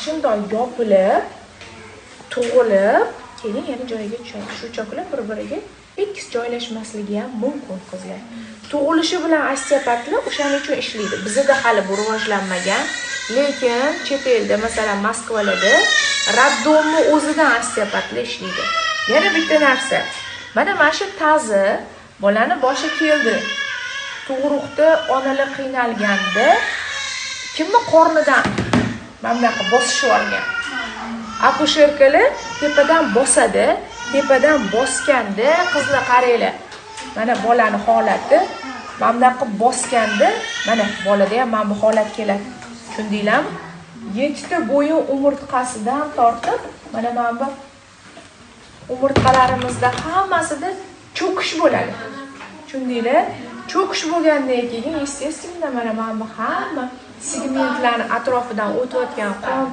shunday yopilib, tug'ilib, keyin yana joyiga tushadi. Shu choqlar bir-biriga tekis joylashmasligi ham mumkin qizlar. Tug'ilishi bilan osteopatlar o'shaning uchun ishlaydi. Bizda hali bu rivojlanmagan, lekin chet elda, masalan, Moskvalarda raddomni o'zidan osteopatlar ishlaydi. Yana bitta narsa. Mana shu tazi bolani boshi keldi. Tug'ruqda onalar qiynalganda kimni qornidan mana bunaqa bosishib olgan. Akusherkalar tepadan bosadi. Tepadan bosganda qizlar qaranglar. Mana bolani holati mana bunaqa bosganda, mana bolada ham mana bu holat keladi. Tushundinglarmi? 7 ta bo'yin umurtqasidan tortib, mana bu umurtqalarimizda hammasida cho'kish bo'ladi. Tushundinglar? Cho'kish bo'lgandan keyin естественно mana bu hamma segmentlarning atrofidan o'tayotgan qon